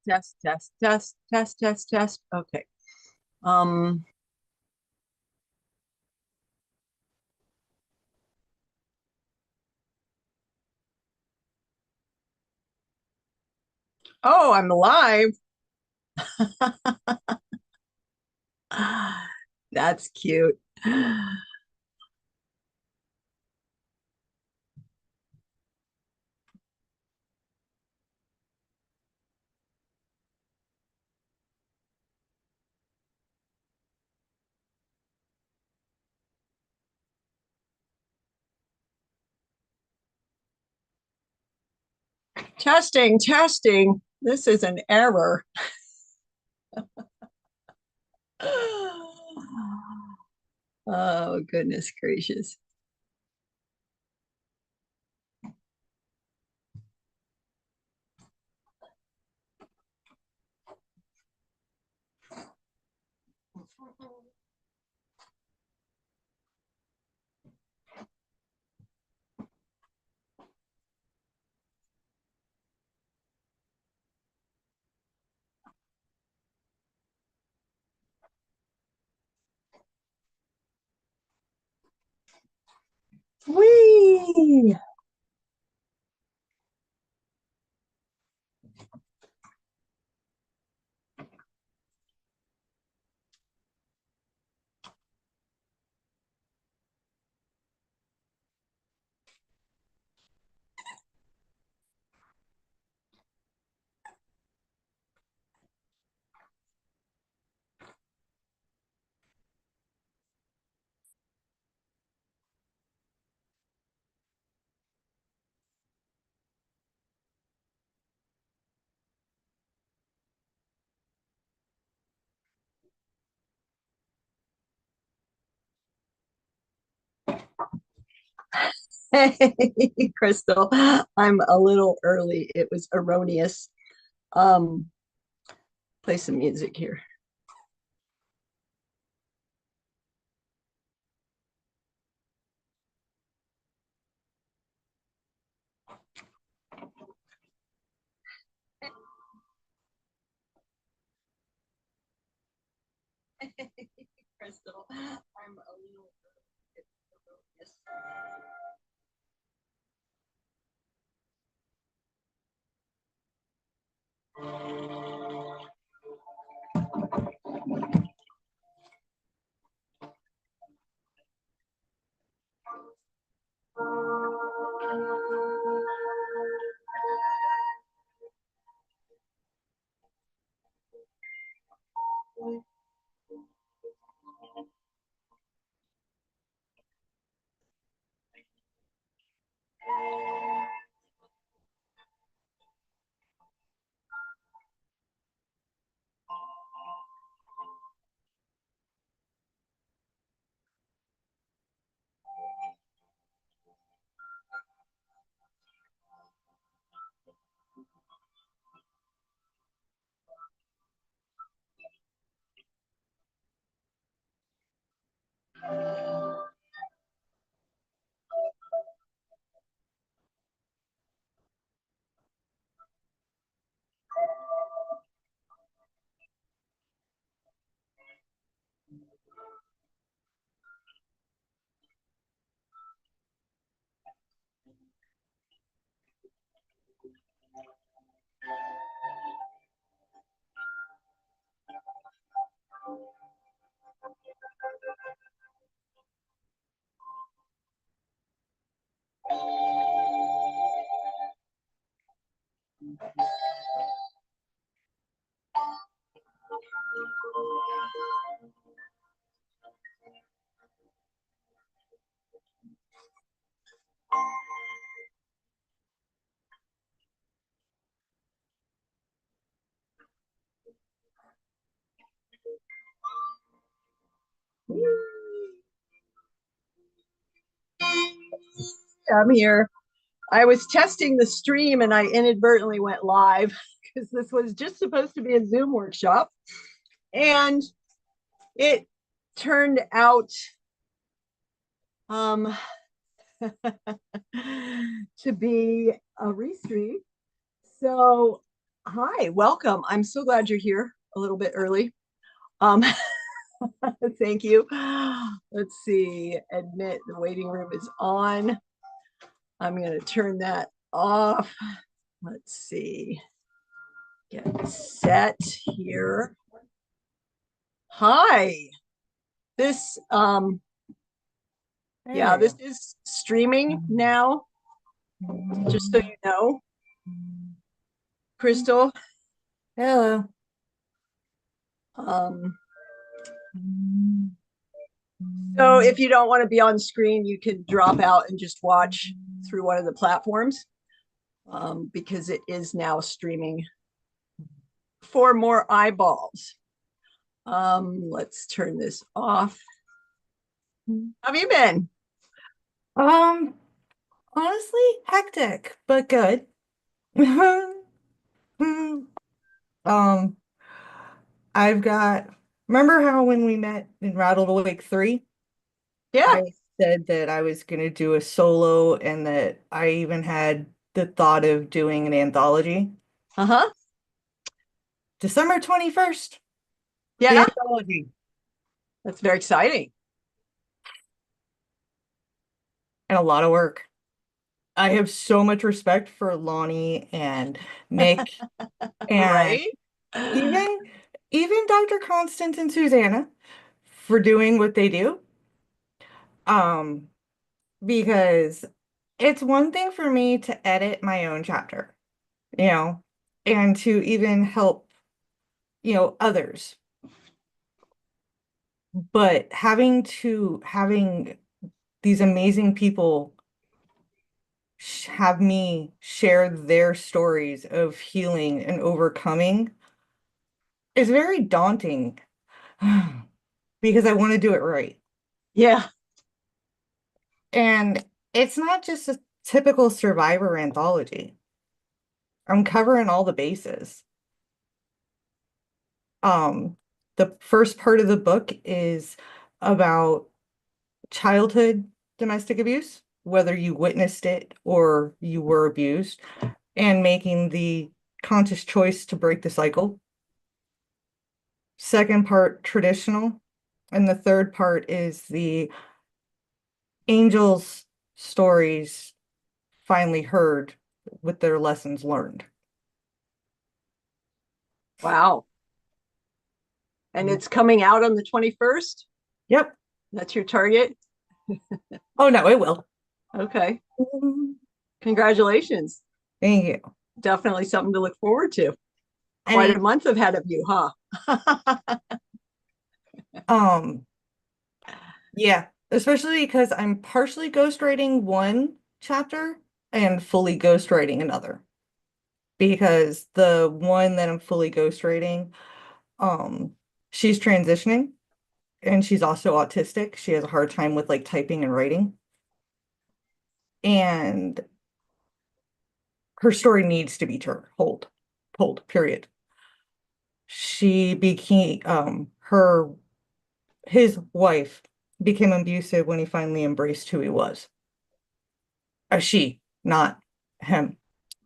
test, test, test, test, test, test. Okay. Um, oh, I'm alive. That's cute. Testing, testing. This is an error. Oh, goodness gracious. Whee! Hey, Crystal, I'm a little early. It was erroneous. Um, Play some music here. Crystal, I'm a little erroneous. I'm here. I was testing the stream and I inadvertently went live because this was just supposed to be a Zoom workshop. And it turned out um, to be a restream. So Hi, welcome. I'm so glad you're here a little bit early. Um, thank you. Let's see. Admit the waiting room is on. I'm going to turn that off. Let's see. Get set here. Hi. This yeah, Hey. this is streaming now, just so you know, Crystal. Hello. Um, so if you don't want to be on screen, you can drop out and just watch through one of the platforms, because it is now streaming for more eyeballs. Let's turn this off. How have you been? Um, Honestly, hectic, but good. Um, I've got, remember how when we met in Rattled Awake 3, Yeah. I said that I was going to do a solo and that I even had the thought of doing an anthology? Uh-huh. December 21st, the Yeah. anthology, That's very exciting. and a lot of work. I have so much respect for Lonnie and Nick and Right? even even Dr. Constance and Susanna for doing what they do. Um, because it's one thing for me to edit my own chapter, you know, and to even help, others. But having these amazing people have me share their stories of healing and overcoming is very daunting because I want to do it right. Yeah. And it's not just a typical survivor anthology. I'm covering all the bases. Um, the first part of the book is about childhood domestic abuse, whether you witnessed it or you were abused, and making the conscious choice to break the cycle. Second part, traditional. And the third part is the angels' stories finally heard with their lessons learned. Wow. And it's coming out on the 21st. Yep. That's your target. Oh no, it will. Okay. Congratulations. Thank you. Definitely something to look forward to. I Quite a mean, month ahead of you, huh? um, yeah, especially because I'm partially ghostwriting one chapter and fully ghostwriting another. Because the one that I'm fully ghostwriting, um, she's transitioning and she's also autistic. She has a hard time with like typing and writing. And her story needs to be told, period. She became his wife became abusive when he finally embraced who he was. She, not him.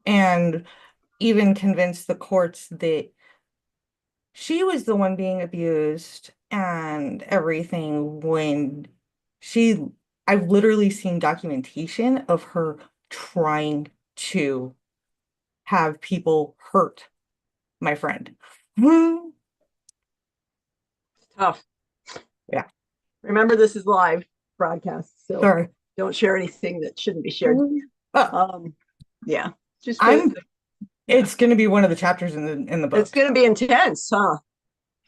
And even convinced the courts that she was the one being abused and everything when she, I've literally seen documentation of her trying to have people hurt my friend. Tough. Yeah, Remember, this is live broadcast, so sorry. don't share anything that shouldn't be shared. Oh, Um, yeah, just I'm yeah, it's going to be one of the chapters in the it's book. going to be intense, huh?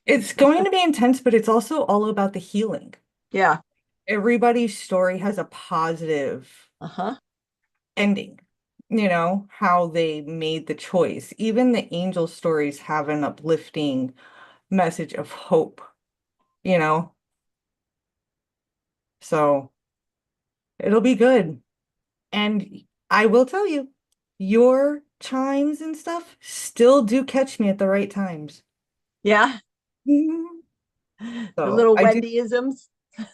It's going to be intense, but it's also all about the healing. Yeah. Everybody's story has a positive Uh-huh. ending, how they made the choice. Even the angel stories have an uplifting message of hope, you know? So it'll be good. And I will tell you, your chimes and stuff still do catch me at the right times. Yeah. Mhm. The So little I do, Wendyisms.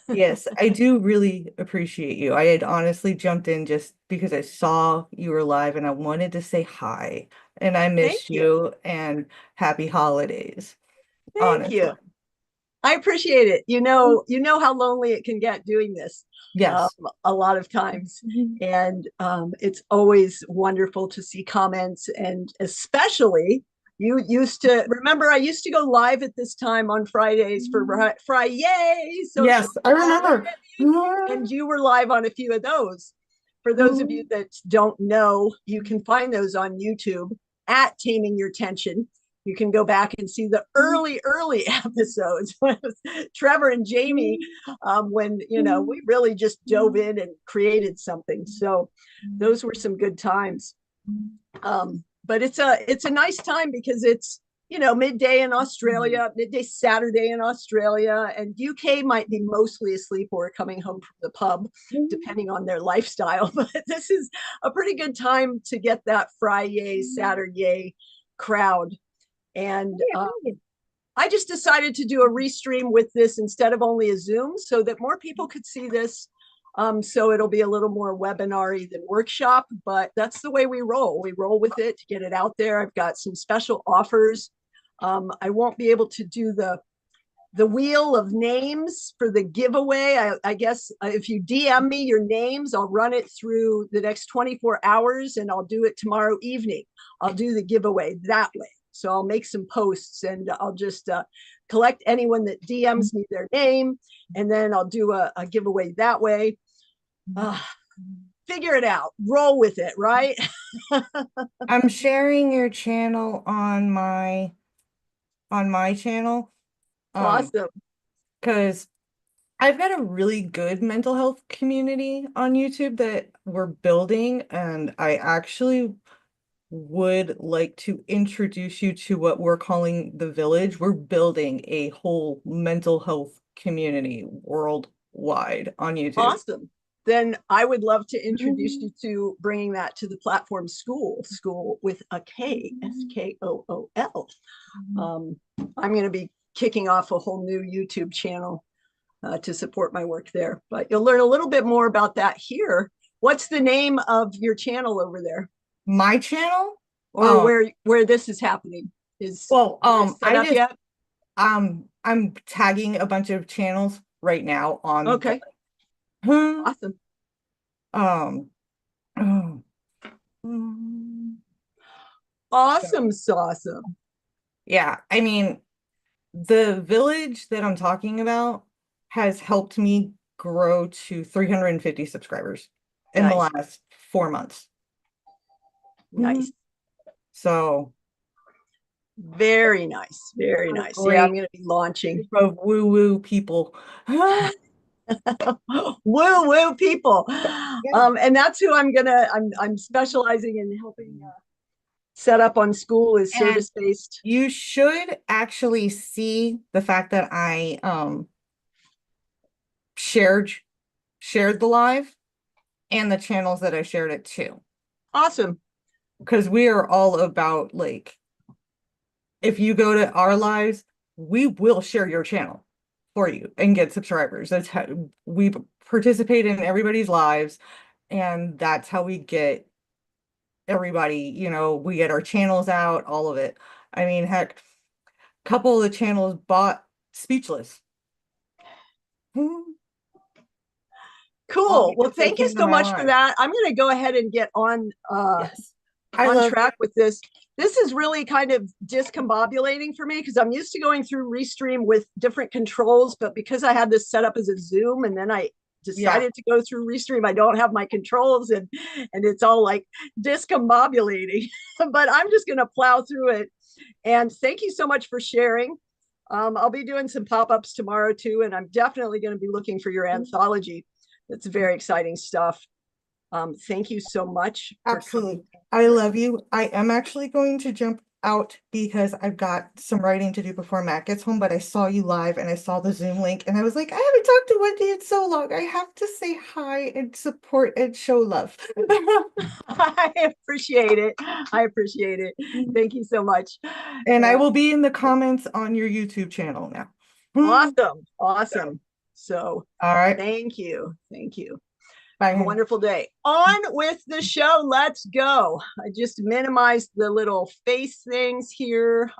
Yes, I do really appreciate you. I had honestly jumped in just because I saw you were live and I wanted to say hi and I Thank missed you. you and happy holidays, Thank honestly. you. I appreciate it. You know how lonely it can get doing this um, Yes. a lot of times. And it's always wonderful to see comments. And especially, you used to remember, I used to go live at this time on Fridays for Friday social Yes, I remember. and you were live on a few of those. For those of you that don't know, you can find those on YouTube at Taming Your Tension. You can go back and see the early episodes with Trevor and Jamie when we really just dove in and created something. So those were some good times. But it's a nice time because it's midday in Australia, midday Saturday in Australia, and UK might be mostly asleep or coming home from the pub, depending on their lifestyle. But this is a pretty good time to get that Friday, Saturday crowd. And I just decided to do a restream with this instead of only a Zoom so that more people could see this. So it'll be a little more webinar-y than workshop, but that's the way we roll. We roll with it to get it out there. I've got some special offers. I won't be able to do the wheel of names for the giveaway. I guess if you DM me your names, I'll run it through the next 24 hours and I'll do it tomorrow evening. I'll do the giveaway that way. So I'll make some posts and I'll just collect anyone that DMs me their name, and then I'll do a giveaway that way. Figure it out, roll with it, right? I'm sharing your channel on my channel. Awesome. Because I've got a really good mental health community on YouTube that we're building, and I actually would like to introduce you to what we're calling the village. We're building a whole mental health community worldwide on YouTube. Awesome. Then I would love to introduce you to bringing that to the platform school with a K, SKOOL. I'm going to be kicking off a whole new YouTube channel to support my work there, but you'll learn a little bit more about that here. What's the name of your channel over there? My channel? Or where this is happening? Is set up yet? I'm tagging a bunch of channels right now on Okay. the, Awesome. um Awesome awesome. yeah, I mean, the village that I'm talking about has helped me grow to 350 subscribers in the Nice. last 4 months. Nice. So very nice. Very nice. Yeah, I'm going to be launching. Of woo-woo people. Woo people. Yeah. And that's who I'm specializing in helping set up on school is service-based. You should actually see the fact that I shared the live and the channels that I shared it to. Awesome. Because we are all about, like, if you go to our lives, we will share your channel for you and get subscribers. That's how we participate in everybody's lives, and that's how we get everybody, we get our channels out, all of it. I mean, heck, a couple of the channels bought Speechless. Cool. Well, thank you so much for that. I'm going to go ahead and get on yes. on track with this. This is really kind of discombobulating for me because I'm used to going through Restream with different controls, but because I had this set up as a Zoom and then I decided to go through Restream, I don't have my controls and it's all like discombobulating. But I'm just going to plow through it. And thank you so much for sharing. I'll be doing some pop-ups tomorrow too, and I'm definitely going to be looking for your anthology. That's very exciting stuff. Thank you so much. Absolutely. I love you. I am actually going to jump out because I've got some writing to do before Matt gets home, but I saw you live and I saw the Zoom link and I was like, I haven't talked to Wendy in so long. I have to say hi and support and show love. I appreciate it. I appreciate it. Thank you so much. And I will be in the comments on your YouTube channel now. Awesome. Awesome. So All right. thank you. Thank you. Bye. Have a wonderful day. On with the show. Let's go. I just minimized the little face things here.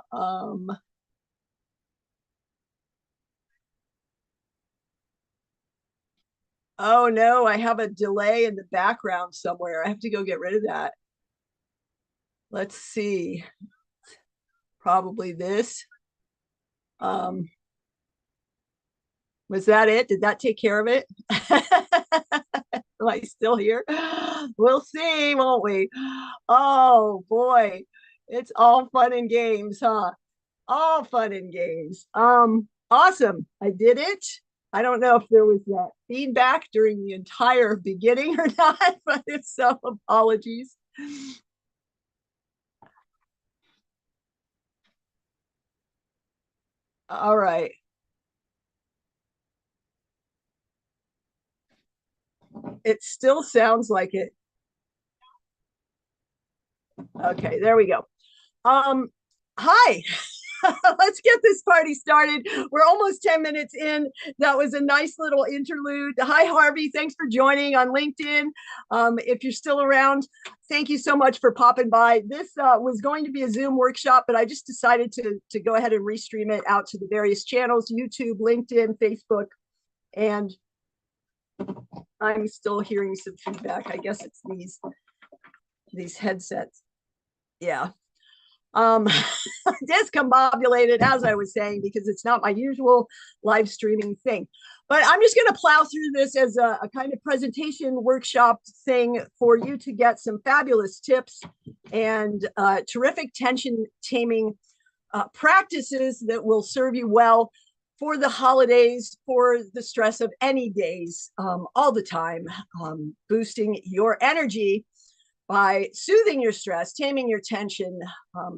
Oh no, I have a delay in the background somewhere. I have to go get rid of that. Let's see. Probably this. Um, was that it? Did that take care of it? Am I still here? We'll see, won't we? Oh boy, it's all fun and games, huh? All fun and games. Awesome. I did it. I don't know if there was that feedback during the entire beginning or not, but if so, apologies. All right. It still sounds like it. Okay, there we go. Hi. Let's get this party started. We're almost 10 minutes in. That was a nice little interlude. Hi, Harvey. Thanks for joining on LinkedIn. If you're still around, thank you so much for popping by. This was going to be a Zoom workshop, but I just decided to go ahead and restream it out to the various channels, YouTube, LinkedIn, Facebook, and I'm still hearing some feedback. I guess it's these headsets. Yeah. Discombobulated, as I was saying, because it's not my usual live streaming thing. But I'm just going to plow through this as a kind of presentation workshop thing for you to get some fabulous tips and terrific tension taming practices that will serve you well for the holidays, for the stress of any days, all the time, boosting your energy by soothing your stress, taming your tension,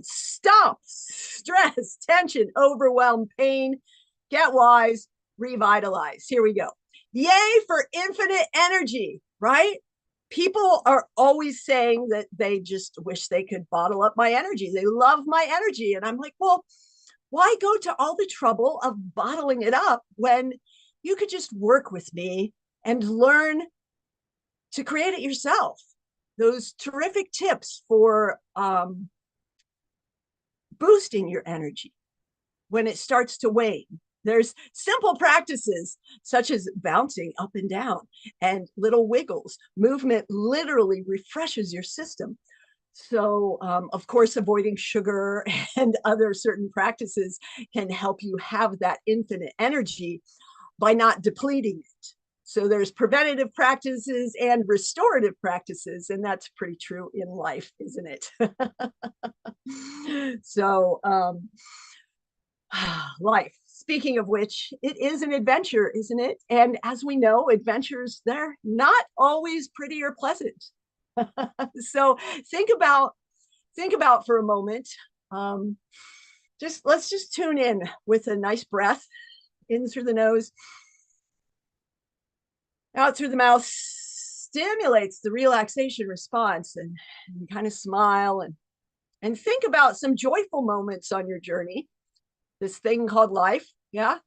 stop stress, tension, overwhelm, pain, get wise, revitalize. Here we go. Yay for infinite energy, right? People are always saying that they just wish they could bottle up my energy. They love my energy. And I'm like, well, why go to all the trouble of bottling it up when you could just work with me and learn to create it yourself? Those terrific tips for boosting your energy when it starts to wane. There's simple practices such as bouncing up and down and little wiggles. Movement literally refreshes your system. So, of course, avoiding sugar and other certain practices can help you have that infinite energy by not depleting it. So there's preventative practices and restorative practices, and that's pretty true in life, isn't it? So life, speaking of which, it is an adventure, isn't it? And as we know, adventures, they're not always pretty or pleasant. So think about for a moment. Let's just tune in with a nice breath in through the nose, out through the mouth. Stimulates the relaxation response, and kind of smile and think about some joyful moments on your journey, this thing called life. Yeah,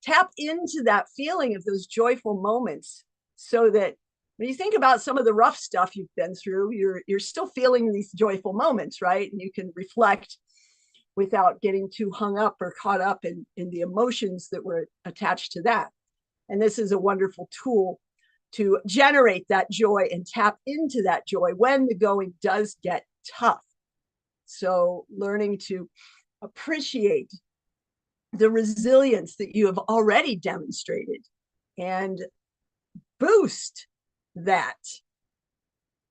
tap into that feeling of those joyful moments so that when you think about some of the rough stuff you've been through, you're still feeling these joyful moments, right? And you can reflect without getting too hung up or caught up in the emotions that were attached to that. And this is a wonderful tool to generate that joy and tap into that joy when the going does get tough. So learning to appreciate the resilience that you have already demonstrated and boost that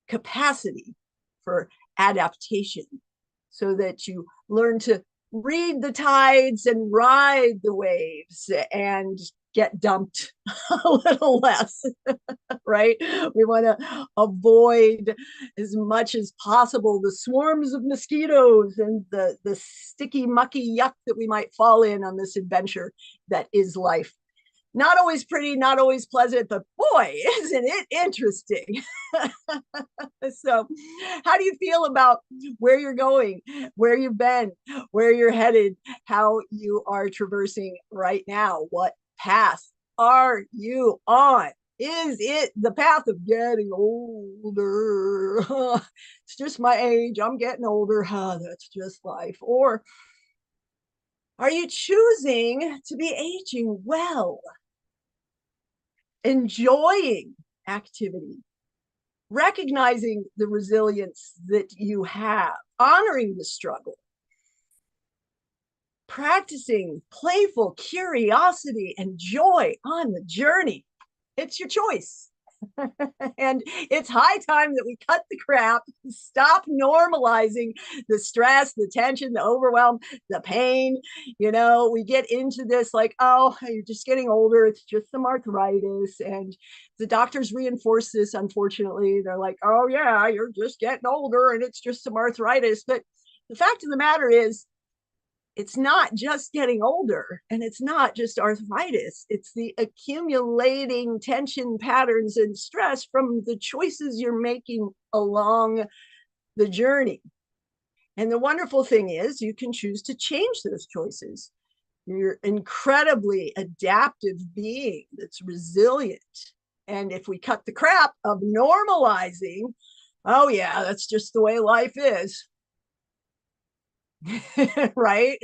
capacity for adaptation so that you learn to read the tides and ride the waves and get dumped a little less, right? We want to avoid as much as possible the swarms of mosquitoes and the sticky, mucky yuck that we might fall in on this adventure that is life. Not always pretty, not always pleasant, but boy, isn't it interesting. So, how do you feel about where you're going, where you've been, where you're headed, how you are traversing right now? What path are you on? Is it the path of getting older? It's just my age. I'm getting older. That's just life. Or are you choosing to be aging well, enjoying activity, recognizing the resilience that you have, honoring the struggle, practicing playful curiosity and joy on the journey? It's your choice. And it's high time that we cut the crap, stop normalizing the stress, the tension, the overwhelm, the pain. We get into this like, oh, you're just getting older. It's just some arthritis. And the doctors reinforce this, unfortunately. They're like, oh, yeah, you're just getting older and it's just some arthritis. But the fact of the matter is, it's not just getting older and it's not just arthritis. It's the accumulating tension patterns and stress from the choices you're making along the journey. And the wonderful thing is you can choose to change those choices. You're incredibly adaptive being that's resilient. And if we cut the crap of normalizing, oh yeah, that's just the way life is. Right?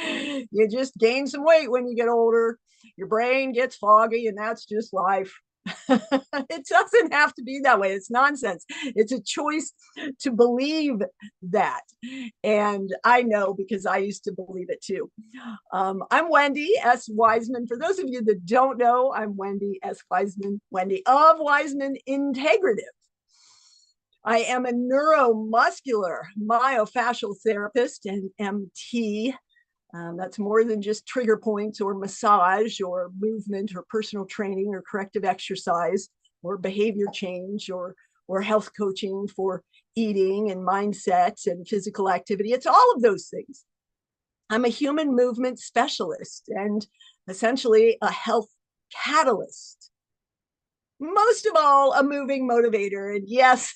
You just gain some weight when you get older. Your brain gets foggy, and that's just life. It doesn't have to be that way. It's nonsense. It's a choice to believe that. And I know because I used to believe it too. I'm Wendy S. Wiseman. For those of you that don't know, I'm Wendy S. Wiseman, Wendy of Wiseman Integrative. I am a neuromuscular myofascial therapist and MT. That's more than just trigger points or massage or movement or personal training or corrective exercise or behavior change or health coaching for eating and mindset and physical activity. It's all of those things. I'm a human movement specialist and essentially a health catalyst. Most of all, a moving motivator. And yes,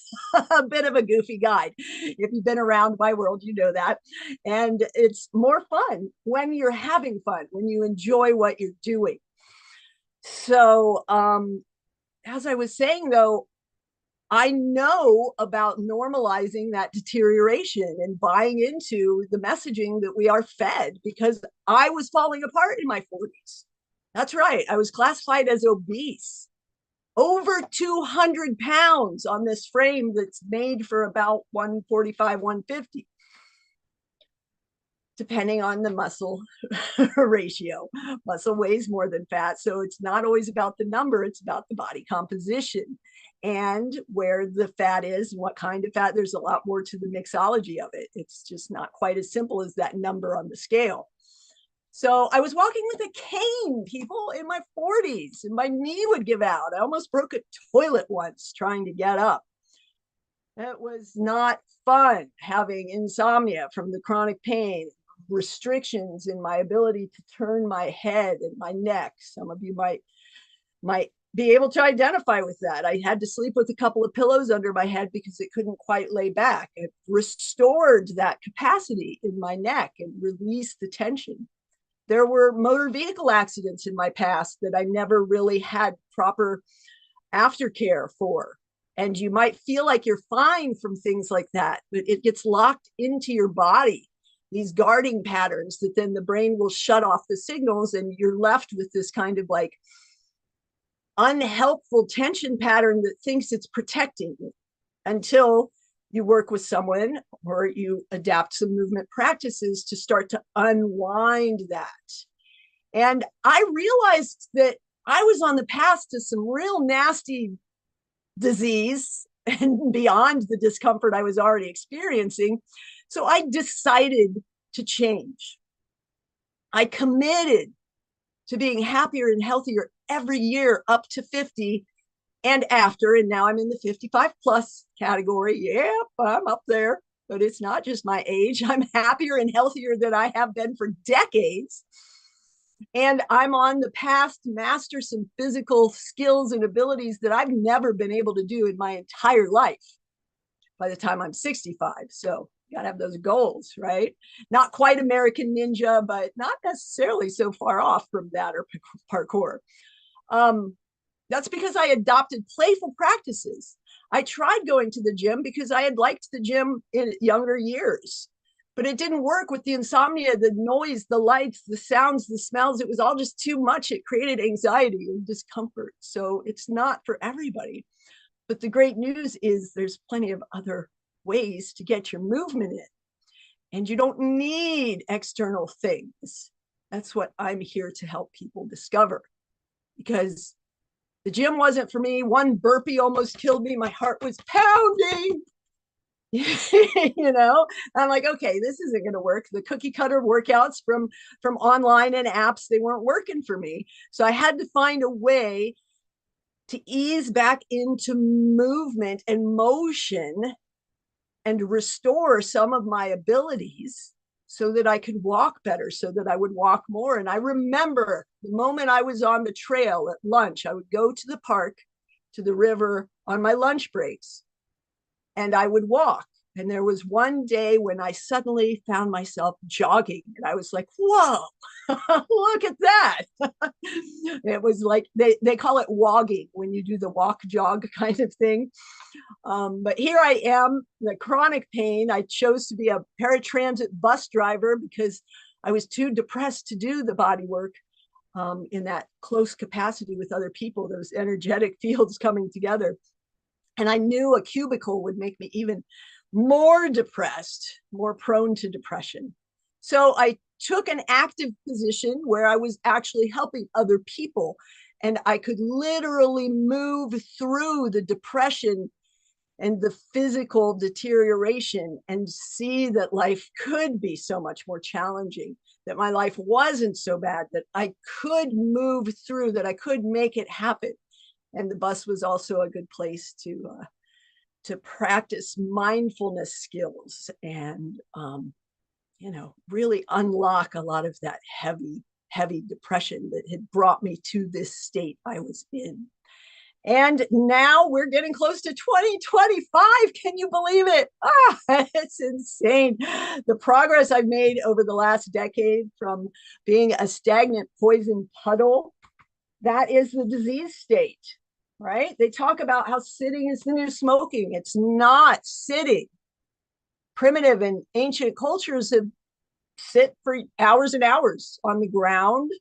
a bit of a goofy guide. If you've been around my world, you know that. And it's more fun when you're having fun, when you enjoy what you're doing. So, as I was saying, though, I know about normalizing that deterioration and buying into the messaging that we are fed because I was falling apart in my 40s. That's right. I was classified as obese. Over 200 pounds on this frame that's made for about 145, 150, depending on the muscle ratio. Muscle weighs more than fat, so it's not always about the number, it's about the body composition and where the fat is and what kind of fat. There's a lot more to the mixology of it. It's just not quite as simple as that number on the scale. So I was walking with a cane, people, in my 40s, and my knee would give out. I almost broke a toilet once trying to get up. It was not fun having insomnia from the chronic pain, restrictions in my ability to turn my head and my neck. Some of you might be able to identify with that. I had to sleep with a couple of pillows under my head because it couldn't quite lay back. It restored that capacity in my neck and released the tension. There were motor vehicle accidents in my past that I never really had proper aftercare for. And you might feel like you're fine from things like that, but it gets locked into your body, these guarding patterns that then the brain will shut off the signals and you're left with this kind of like unhelpful tension pattern that thinks it's protecting you until you work with someone or you adapt some movement practices to start to unwind that. And I realized that I was on the path to some real nasty disease and beyond the discomfort I was already experiencing. So I decided to change. I committed to being happier and healthier every year up to 50 and after, and now I'm in the 55 plus category. Yep, I'm up there, but it's not just my age. I'm happier and healthier than I have been for decades. And I'm on the path to master some physical skills and abilities that I've never been able to do in my entire life. by the time I'm 65. So you gotta have those goals, right? Not quite American Ninja, but not necessarily so far off from that or parkour. That's because I adopted playful practices. I tried going to the gym because I had liked the gym in younger years, but it didn't work with the insomnia, the noise, the lights, the sounds, the smells. It was all just too much. It created anxiety and discomfort. So it's not for everybody. But the great news is there's plenty of other ways to get your movement in, and you don't need external things. That's what I'm here to help people discover, because the gym wasn't for me. One burpee almost killed me. My heart was pounding. I'm like, okay, this isn't going to work. The cookie cutter workouts from online and apps, they weren't working for me. So I had to find a way to ease back into movement and motion and restore some of my abilities so that I could walk better, so that I would walk more. And I remember the moment I was on the trail at lunch, I would go to the park, to the river on my lunch breaks, and I would walk. And there was one day when I suddenly found myself jogging, and I was like, whoa, look at that. It was like, they call it wogging when you do the walk jog kind of thing. But here I am, the chronic pain. I chose to be a paratransit bus driver because I was too depressed to do the body work in that close capacity with other people, those energetic fields coming together. And I knew a cubicle would make me even more depressed, more prone to depression. So I took an active position where I was actually helping other people, and I could literally move through the depression and the physical deterioration and see that life could be so much more challenging, that my life wasn't so bad, that I could move through, that I could make it happen. And the bus was also a good place to practice mindfulness skills and really unlock a lot of that heavy depression that had brought me to this state I was in. And now we're getting close to 2025. Can you believe it? It's insane. The progress I've made over the last decade, from being a stagnant poison puddle, that is the disease state, right? They talk about how sitting is the new smoking. It's not sitting. Primitive and ancient cultures have sit for hours and hours on the ground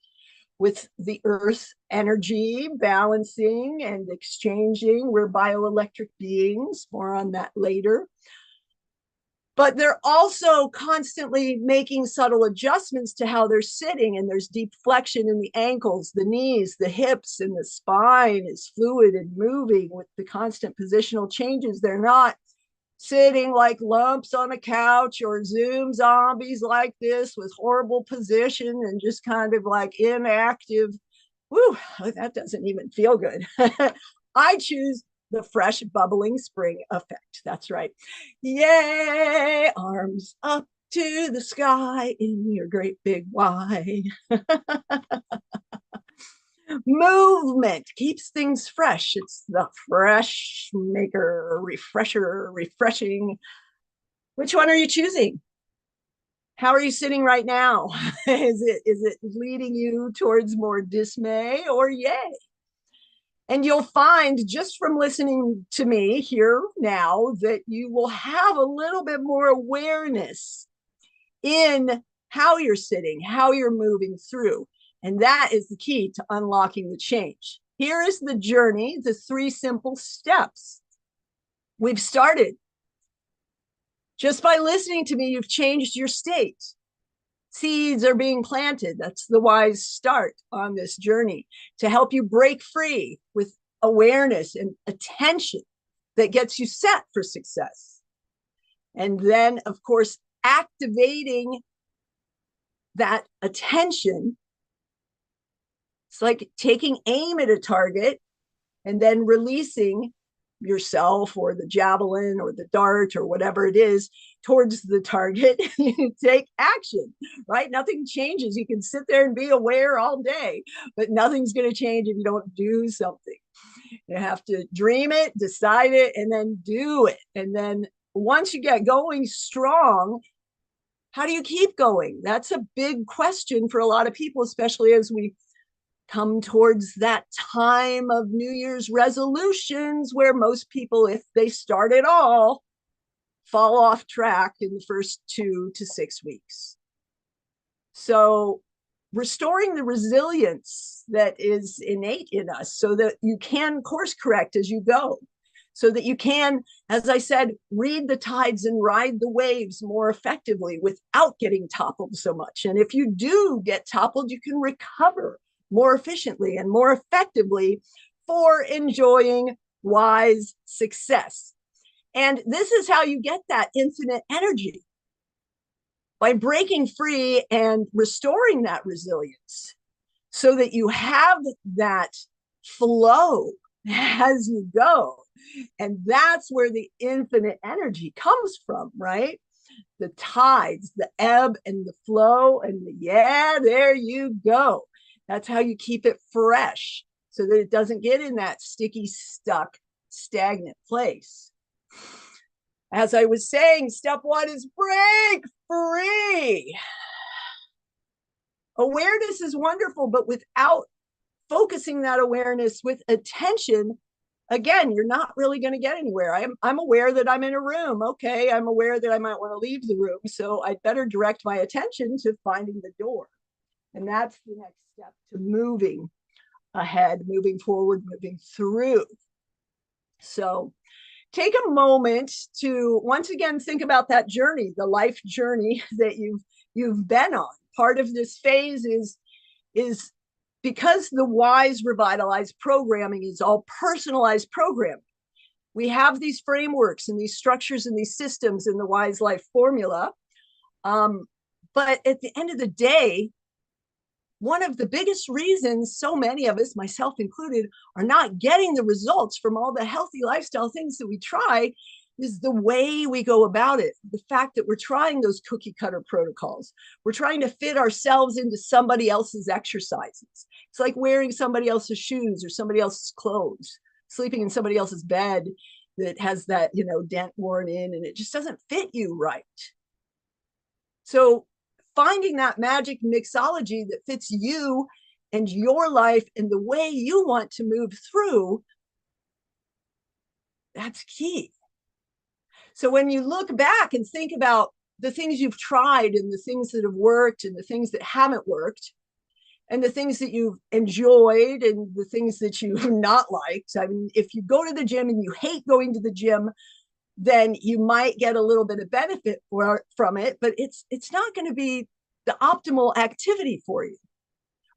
with the earth energy balancing and exchanging. We're bioelectric beings, more on that later. But they're also constantly making subtle adjustments to how they're sitting, and there's deep flexion in the ankles, the knees, the hips, and the spine is fluid and moving with the constant positional changes. They're not sitting like lumps on a couch or Zoom zombies like this with horrible position and just kind of like inactive. Woo, that doesn't even feel good. I choose the fresh bubbling spring effect. That's right. Yay, arms up to the sky in your great big why. Movement keeps things fresh. It's the fresh maker, refresher, refreshing. Which one are you choosing? How are you sitting right now? Is it leading you towards more dismay or yay? And you'll find just from listening to me here now that you will have a little bit more awareness in how you're sitting, how you're moving through. And that is the key to unlocking the change. Here is the journey, the 3 simple steps. We've started. Just by listening to me, you've changed your state. Seeds are being planted. That's the wise start on this journey to help you break free with awareness and attention that gets you set for success. And then, of course, activating that attention. It's like taking aim at a target and then releasing yourself or the javelin or the dart or whatever it is towards the target. You take action, right? Nothing changes. You can sit there and be aware all day, but nothing's going to change if you don't do something. You have to dream it, decide it, and then do it. And then once you get going strong, how do you keep going? That's a big question for a lot of people, especially as we come towards that time of New Year's resolutions, where most people, if they start at all, fall off track in the first 2 to 6 weeks. So restoring the resilience that is innate in us so that you can course correct as you go, so that you can, as I said, read the tides and ride the waves more effectively without getting toppled so much. And if you do get toppled, you can recover more efficiently and more effectively for enjoying wise success. And this is how you get that infinite energy, by breaking free and restoring that resilience so that you have that flow as you go. And that's where the infinite energy comes from, right? The tides, the ebb and the flow, and there you go. That's how you keep it fresh so that it doesn't get in that sticky, stuck, stagnant place. As I was saying, step one is break free. Awareness is wonderful, but without focusing that awareness with attention, again, you're not really going to get anywhere. I'm aware that I'm in a room. Okay, I'm aware that I might want to leave the room. So I'd better direct my attention to finding the door. And that's the next step to moving ahead, moving forward, moving through. So take a moment to once again think about that journey, the life journey that you've been on. Part of this phase is because the WISE revitalized programming is all personalized programming. We have these frameworks and these structures and these systems in the WISE Life formula. But at the end of the day, one of the biggest reasons so many of us, myself included, are not getting the results from all the healthy lifestyle things that we try is the way we go about it. The fact that we're trying those cookie cutter protocols. We're trying to fit ourselves into somebody else's exercises. It's like wearing somebody else's shoes or somebody else's clothes, sleeping in somebody else's bed that has that, dent worn in, and it just doesn't fit you right. So finding that magic mixology that fits you and your life and the way you want to move through, that's key. So when you look back and think about the things you've tried and the things that have worked and the things that haven't worked and the things that you've enjoyed and the things that you've not liked. I mean, if you go to the gym and you hate going to the gym, then you might get a little bit of benefit from it, but it's not going to be the optimal activity for you,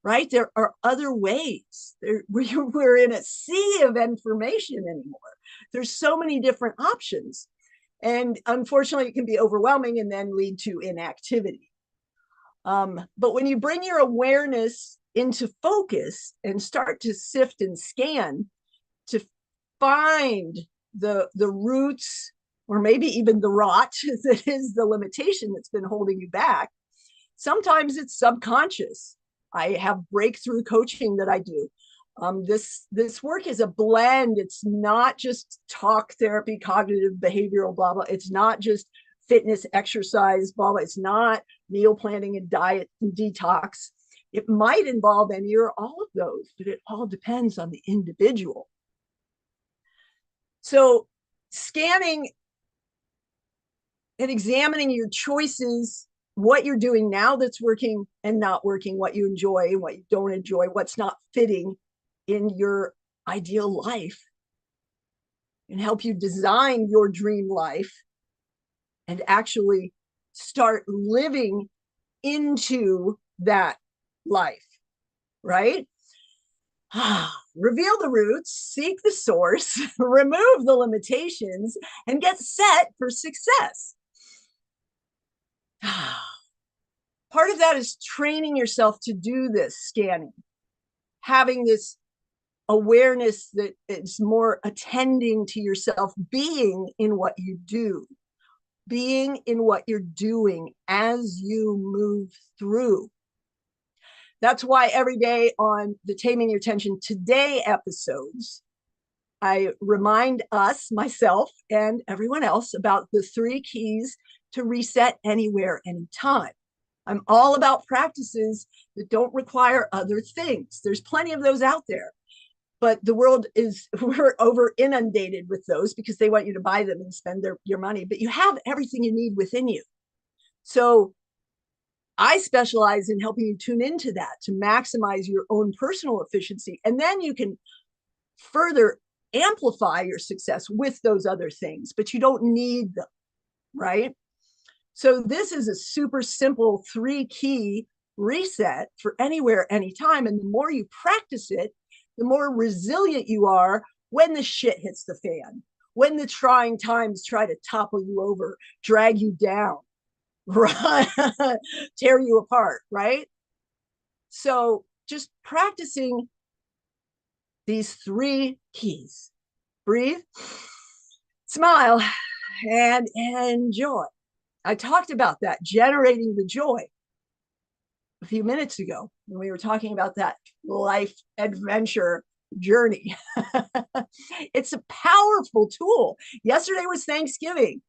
right? There are other ways. We're in a sea of information anymore. There's so many different options. And unfortunately, it can be overwhelming and then lead to inactivity. But when you bring your awareness into focus and start to sift and scan to find the roots, or maybe even the rot that is the limitation that's been holding you back, sometimes it's subconscious. I have breakthrough coaching that I do. This work is a blend. It's not just talk therapy, cognitive behavioral, blah, blah. It's not just fitness, exercise, blah, blah. It's not meal planning and diet and detox. It might involve any or all of those, but it all depends on the individual. So scanning and examining your choices, what you're doing now that's working and not working, what you enjoy and what you don't enjoy, what's not fitting in your ideal life, and help you design your dream life and actually start living into that life, right? Reveal the roots, seek the source, remove the limitations, and get set for success. Part of that is training yourself to do this scanning, having this awareness that it's more attending to yourself, being in what you do, being in what you're doing as you move through. That's why every day on the Taming Your Tension Today episodes, I remind us, myself, and everyone else about the 3 keys to reset anywhere, anytime. I'm all about practices that don't require other things. There's plenty of those out there, but the world is, we're over inundated with those because they want you to buy them and spend your money, but you have everything you need within you. So I specialize in helping you tune into that to maximize your own personal efficiency. And then you can further amplify your success with those other things, but you don't need them, right? So this is a super simple 3 key reset for anywhere, anytime. And the more you practice it, the more resilient you are when the shit hits the fan, when the trying times try to topple you over, drag you down, right? Tear you apart, right? So just practicing these 3 keys: breathe, smile, and enjoy. I talked about that, generating the joy, a few minutes ago when we were talking about that life adventure journey. It's a powerful tool. Yesterday was Thanksgiving.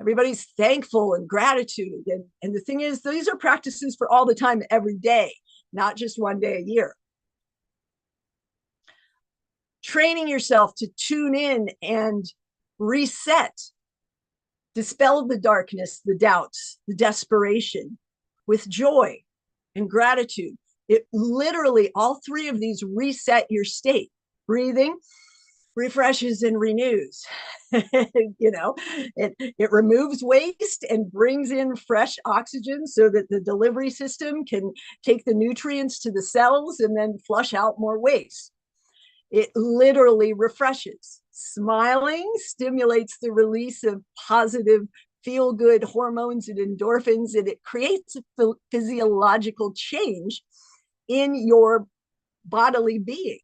Everybody's thankful and gratitude. And the thing is, these are practices for all the time, every day, not just one day a year. Training yourself to tune in and reset, dispel the darkness, the doubts, the desperation with joy and gratitude. It literally, all 3 of these reset your state. Breathing refreshes and renews. It removes waste and brings in fresh oxygen so that the delivery system can take the nutrients to the cells and then flush out more waste. It literally refreshes. Smiling stimulates the release of positive, feel-good hormones and endorphins, and it creates a physiological change in your bodily being.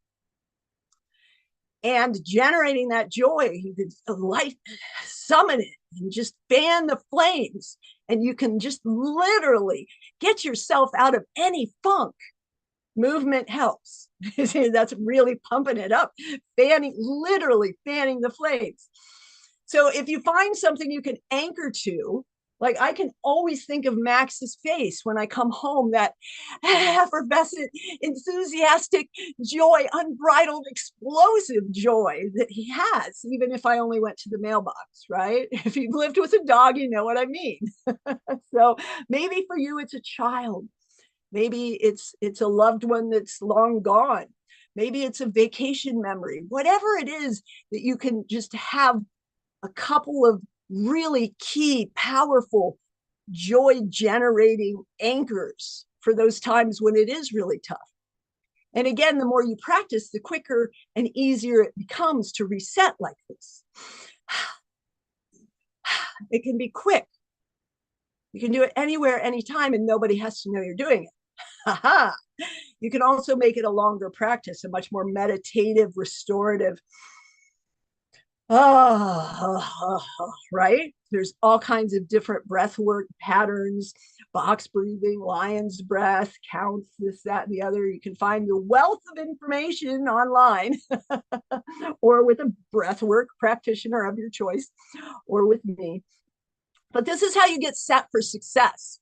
And generating that joy, you can light, summon it, and just fan the flames. And you can just literally get yourself out of any funk. Movement helps. That's really pumping it up, literally fanning the flames. So if you find something you can anchor to, like I can always think of Max's face when I come home, that effervescent, enthusiastic joy, unbridled, explosive joy that he has, even if I only went to the mailbox, right? If you've lived with a dog, you know what I mean. So maybe for you, it's a child. Maybe it's a loved one that's long gone. Maybe it's a vacation memory. Whatever it is that you can just have a couple of really key, powerful, joy-generating anchors for those times when it is really tough. And again, the more you practice, the quicker and easier it becomes to reset like this. It can be quick. You can do it anywhere, anytime, and nobody has to know you're doing it. You can also make it a longer practice, a much more meditative, restorative. Right? There's all kinds of different breath work patterns, box breathing, lion's breath, counts, this, that, and the other. You can find the wealth of information online or with a breath work practitioner of your choice or with me. But this is how you get set for success,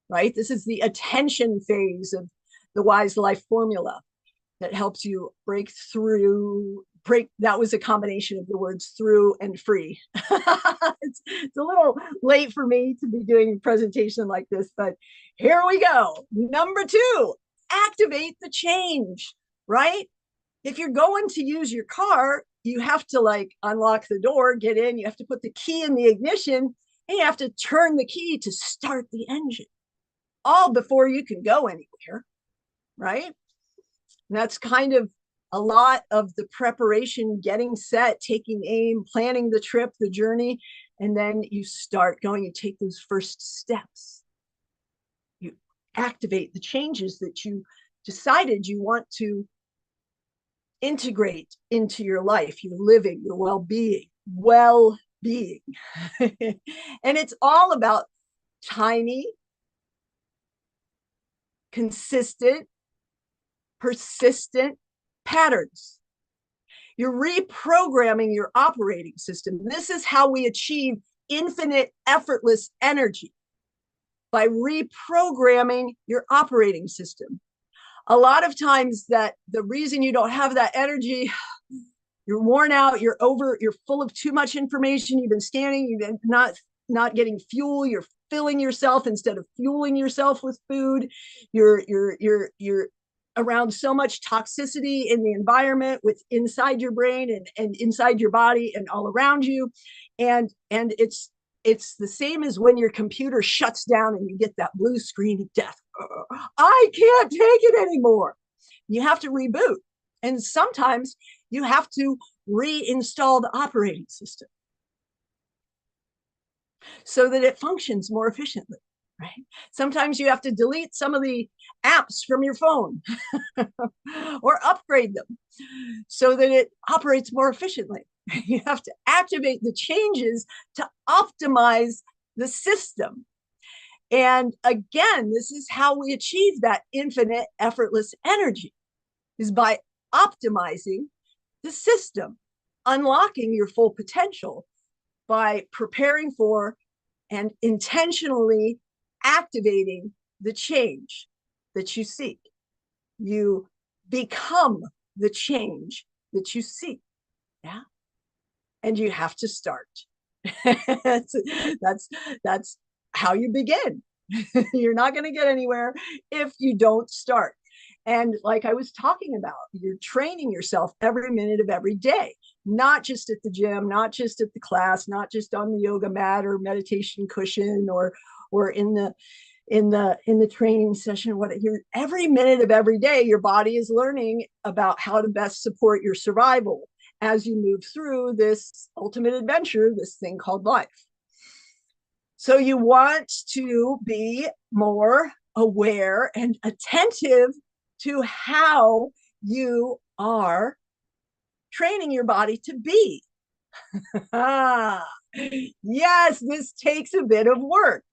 right? This is the attention phase of the Wise Life formula that helps you break through. That was a combination of the words through and free. It's a little late for me to be doing a presentation like this, but here we go. Number 2, activate the change, right? If you're going to use your car, you have to like unlock the door, get in, you have to put the key in the ignition, and you have to turn the key to start the engine, all before you can go anywhere, right? And that's kind of a lot of the preparation, getting set, taking aim, planning the trip, the journey, and then you start going and take those first steps. You activate the changes that you decided you want to integrate into your life, your living, your well-being. And it's all about tiny, consistent, persistent patterns. You're reprogramming your operating system. This is how we achieve infinite, effortless energy, by reprogramming your operating system. A lot of times that the reason you don't have that energy, you're worn out, you're full of too much information, you've been scanning, you've been not getting fuel, you're filling yourself instead of fueling yourself with food, you're around so much toxicity in the environment with inside your brain and inside your body and all around you. And it's the same as when your computer shuts down and you get that blue screen of death. I can't take it anymore. You have to reboot. And sometimes you have to reinstall the operating system so that it functions more efficiently, right? Sometimes you have to delete some of the apps from your phone or upgrade them so that it operates more efficiently. You have to activate the changes to optimize the system. And again, this is how we achieve that infinite, effortless energy, is by optimizing the system, unlocking your full potential by preparing for and intentionally activating the change that you seek. You become the change that you seek. Yeah. And you have to start. that's how you begin. You're not going to get anywhere if you don't start. And like I was talking about, you're training yourself every minute of every day, not just at the gym, not just at the class, not just on the yoga mat or meditation cushion or in the training session. Every minute of every day, your body is learning about how to best support your survival as you move through this ultimate adventure, this thing called life. So you want to be more aware and attentive to how you are training your body to be. Yes, this takes a bit of work.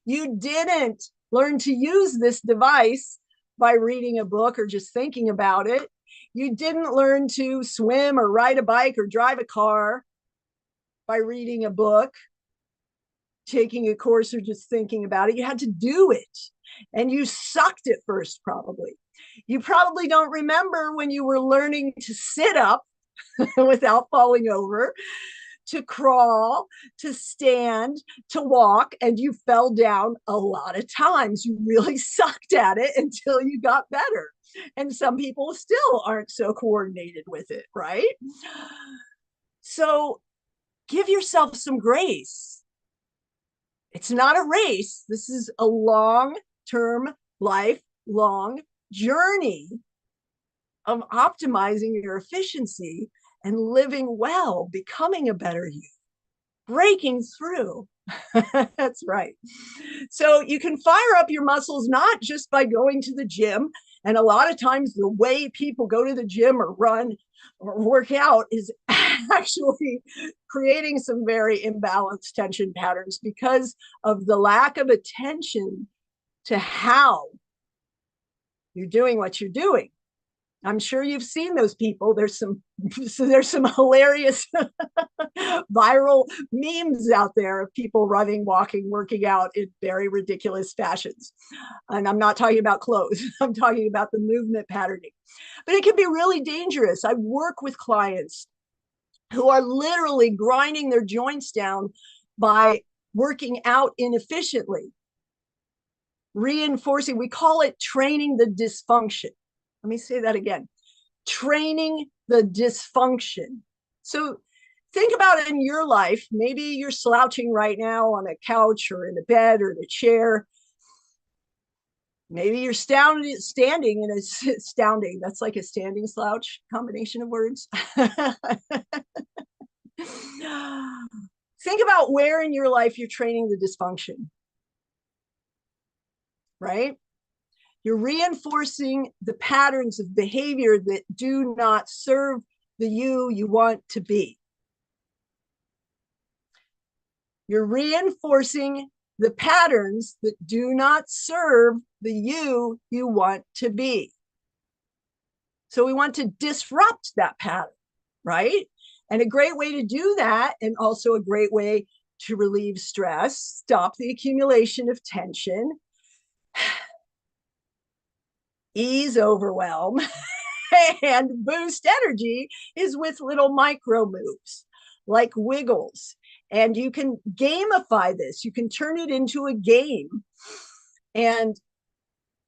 You didn't learn to use this device by reading a book or just thinking about it. You didn't learn to swim or ride a bike or drive a car by reading a book, taking a course, or just thinking about it. You had to do it. And you sucked at first, probably. You probably don't remember when you were learning to sit up without falling over, to crawl, to stand, to walk, and you fell down a lot of times. You really sucked at it until you got better. And some people still aren't so coordinated with it, right? So give yourself some grace. It's not a race. This is a long-term, lifelong journey of optimizing your efficiency and living well, becoming a better you, breaking through. That's right. So you can fire up your muscles not just by going to the gym. And a lot of times the way people go to the gym or run or work out is actually creating some very imbalanced tension patterns because of the lack of attention to how you're doing what you're doing. I'm sure you've seen those people. There's some hilarious viral memes out there of people running, walking, working out in very ridiculous fashions. And I'm not talking about clothes. I'm talking about the movement patterning. But it can be really dangerous. I work with clients who are literally grinding their joints down by working out inefficiently, reinforcing. We call it training the dysfunction. Let me say that again. Training the dysfunction. So think about it in your life. Maybe you're slouching right now on a couch or in a bed or in a chair. Maybe you're standing in a astounding. That's like a standing slouch combination of words. Think about where in your life you're training the dysfunction, right? You're reinforcing the patterns of behavior that do not serve the you want to be. You're reinforcing the patterns that do not serve the you want to be. So we want to disrupt that pattern. right? And a great way to do that, and also a great way to relieve stress, stop the accumulation of tension, ease overwhelm, and boost energy is with little micro moves like wiggles. And you can gamify this, you can turn it into a game and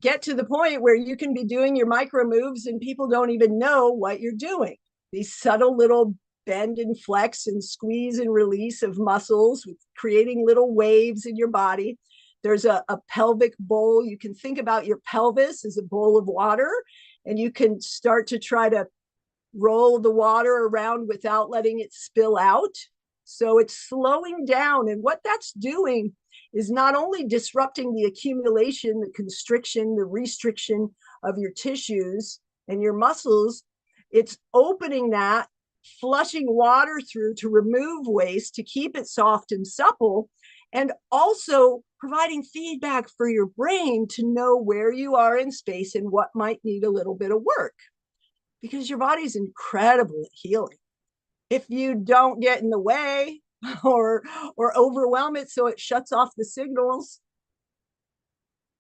get to the point where you can be doing your micro moves and people don't even know what you're doing. These subtle little bend and flex and squeeze and release of muscles, with creating little waves in your body. There's a pelvic bowl. You can think about your pelvis as a bowl of water, and you can start to try to roll the water around without letting it spill out. So it's slowing down. And what that's doing is not only disrupting the accumulation, the constriction, the restriction of your tissues and your muscles, it's opening that, flushing water through to remove waste, to keep it soft and supple, and also providing feedback for your brain to know where you are in space and what might need a little bit of work, because your body's incredible at healing. If you don't get in the way or overwhelm it so it shuts off the signals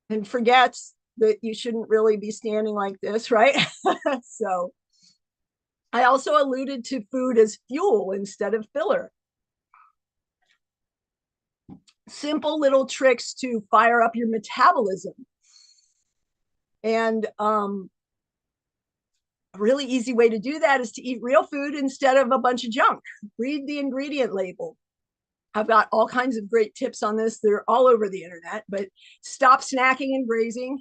and forgets that you shouldn't really be standing like this, right? So I also alluded to food as fuel instead of filler. Simple little tricks to fire up your metabolism. And a really easy way to do that is to eat real food instead of a bunch of junk. Read the ingredient label. I've got all kinds of great tips on this. They're all over the internet, but stop snacking and grazing.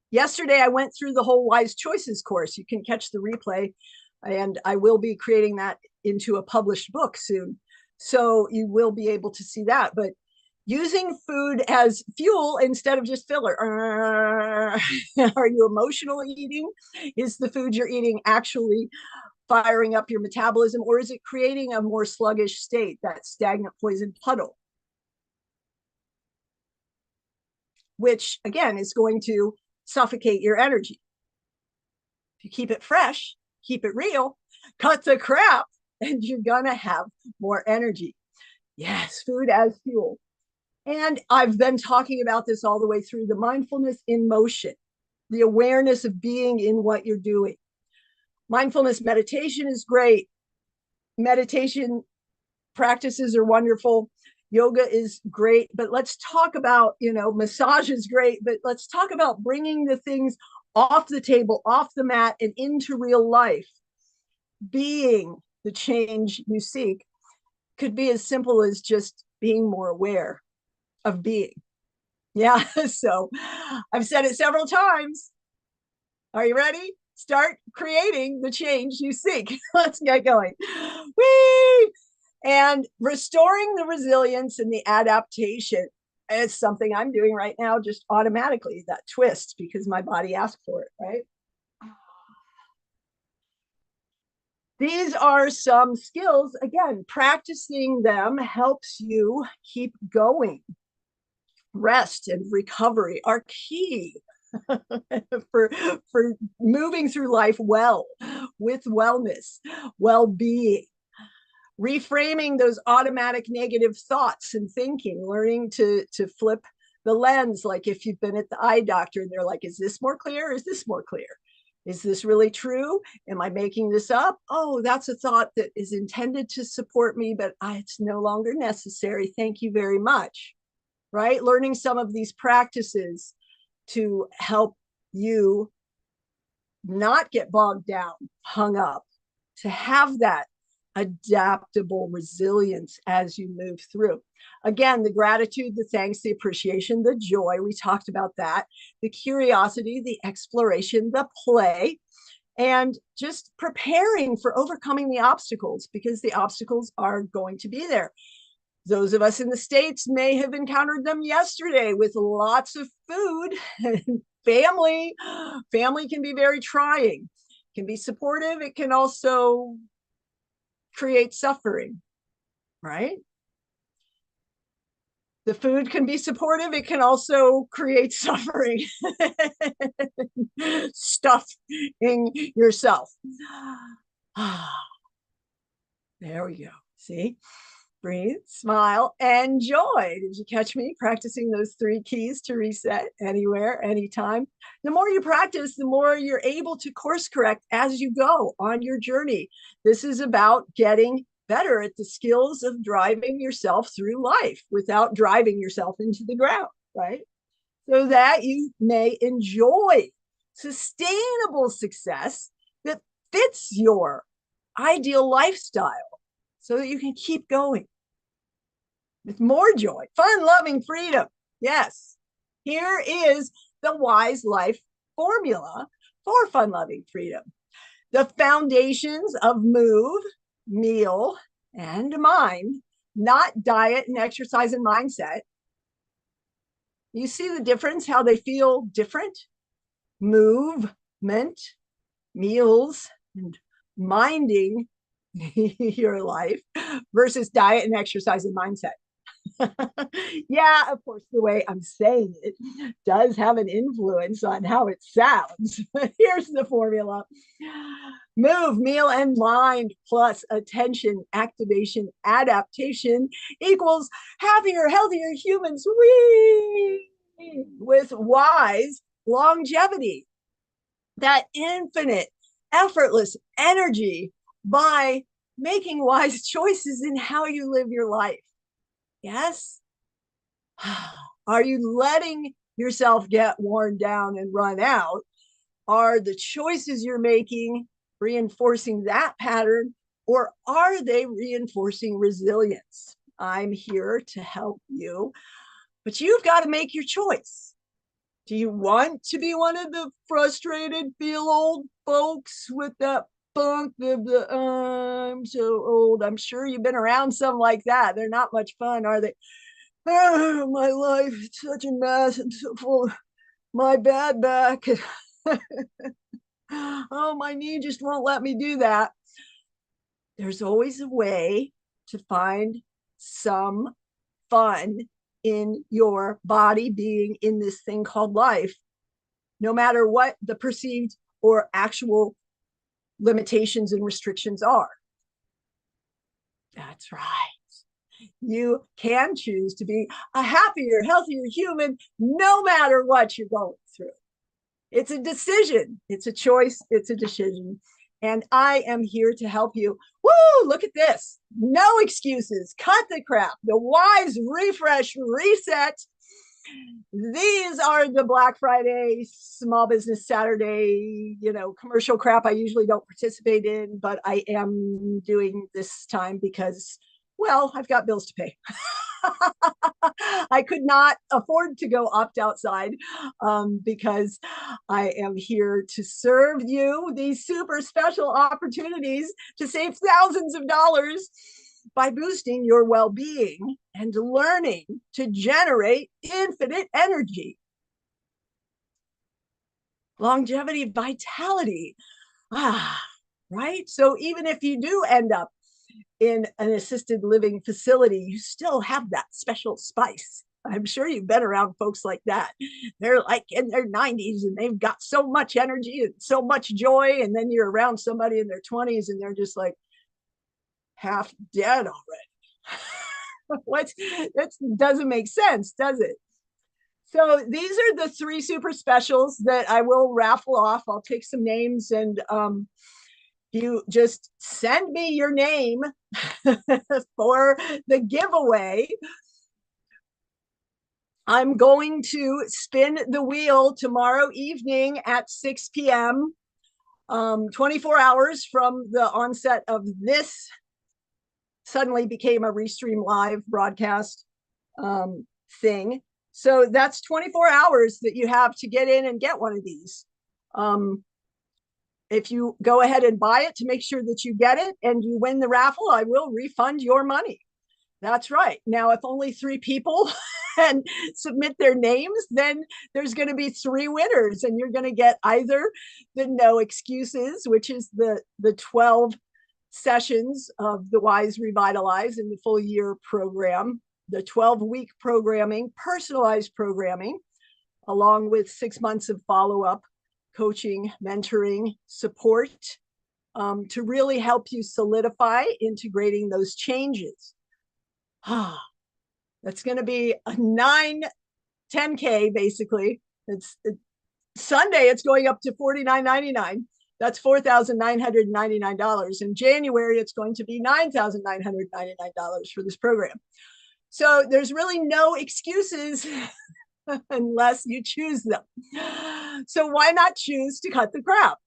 Yesterday, I went through the whole Wise Choices course. You can catch the replay, and I will be creating that into a published book soon. So you will be able to see that. But using food as fuel instead of just filler. Are you emotional eating? Is the food you're eating actually firing up your metabolism, or is it creating a more sluggish state, that stagnant poison puddle, which again is going to suffocate your energy? If you keep it fresh, keep it real, cut the crap, and you're gonna have more energy. Yes, food as fuel. And I've been talking about this all the way through, the mindfulness in motion, the awareness of being in what you're doing. Mindfulness meditation is great. Meditation practices are wonderful. Yoga is great, but let's talk about, massage is great, but let's talk about bringing the things off the table, off the mat, and into real life. Being the change you seek could be as simple as just being more aware of being. Yeah, so I've said it several times. Are you ready? Start creating the change you seek. Let's get going. Whee! And restoring the resilience and the adaptation is something I'm doing right now, just automatically, that twist, because my body asked for it, right? These are some skills. Again, practicing them helps you keep going. Rest and recovery are key for moving through life well, with wellness, well-being. Reframing those automatic negative thoughts and thinking, learning to flip the lens. Like if you've been at the eye doctor and they're like, is this more clear? Is this more clear? Is this really true? Am I making this up? Oh, that's a thought that is intended to support me, but it's no longer necessary. Thank you very much. Right? Learning some of these practices to help you not get bogged down, hung up, to have that adaptable resilience as you move through. Again, the gratitude, the thanks, the appreciation, the joy, we talked about that, the curiosity, the exploration, the play, and just preparing for overcoming the obstacles, because the obstacles are going to be there. Those of us in the States may have encountered them yesterday with lots of food and family. Family can be very trying, it can be supportive. It can also create suffering, right? The food can be supportive. It can also create suffering. Stuffing yourself. There we go. See? Breathe, smile, and joy. Did you catch me practicing those three keys to reset anywhere, anytime? The more you practice, the more you're able to course correct as you go on your journey. This is about getting better at the skills of driving yourself through life without driving yourself into the ground, right? So that you may enjoy sustainable success that fits your ideal lifestyle so that you can keep going with more joy, fun, loving freedom. Yes, here is the Wise Life formula for fun, loving freedom. The foundations of move, meal, and mind, not diet and exercise and mindset. You see the difference, how they feel different? Movement, meals, and minding your life versus diet and exercise and mindset. Yeah, of course, the way I'm saying it does have an influence on how it sounds. But here's the formula: move, meal, and mind plus attention, activation, adaptation equals happier, healthier humans. Whee! With wise longevity, that infinite, effortless energy by making wise choices in how you live your life. Yes? Are you letting yourself get worn down and run out? Are the choices you're making reinforcing that pattern, or are they reinforcing resilience? I'm here to help you, but you've got to make your choice. Do you want to be one of the frustrated, feel old folks with that funk of the I'm so old? I'm sure you've been around some like that. They're not much fun, are they? Oh, my life, it's such a mess. I'm so full of my bad back. Oh, my knee just won't let me do that. There's always a way to find some fun in your body being in this thing called life, no matter what the perceived or actual limitations and restrictions are. That's right. You can choose to be a happier, healthier human no matter what you're going through. It's a decision, it's a choice, it's a decision. And I am here to help you. Woo, look at this. No excuses. Cut the crap. The Wise Refresh Reset. These are the Black Friday, Small Business Saturday, commercial crap I usually don't participate in, but I am doing this time because, well, I've got bills to pay. I could not afford to go opt outside because I am here to serve you these super special opportunities to save thousands of dollars by boosting your well-being and learning to generate infinite energy. Longevity, vitality. Right? So even if you do end up in an assisted living facility, you still have that special spice. I'm sure you've been around folks like that. They're like in their 90s and they've got so much energy and so much joy. And then you're around somebody in their 20s and they're just like half dead already. That doesn't make sense, does it? So these are the three super specials that I will raffle off. I'll take some names and you just send me your name for the giveaway. I'm going to spin the wheel tomorrow evening at 6 p.m., 24 hours from the onset of this suddenly became a Restream Live broadcast thing. So that's 24 hours that you have to get in and get one of these. If you go ahead and buy it to make sure that you get it and you win the raffle, I will refund your money. That's right. Now, if only 3 people and submit their names, then there's going to be 3 winners, and you're going to get either the No Excuses, which is the 12 sessions of the Wise Revitalize in the full year program, the 12-week programming, personalized programming, along with 6 months of follow-up coaching, mentoring, support, to really help you solidify integrating those changes. That's going to be a 10K basically. It's Sunday, it's going up to $49.99. That's $4,999. In January, it's going to be $9,999 for this program. So there's really no excuses unless you choose them. So why not choose to cut the crap?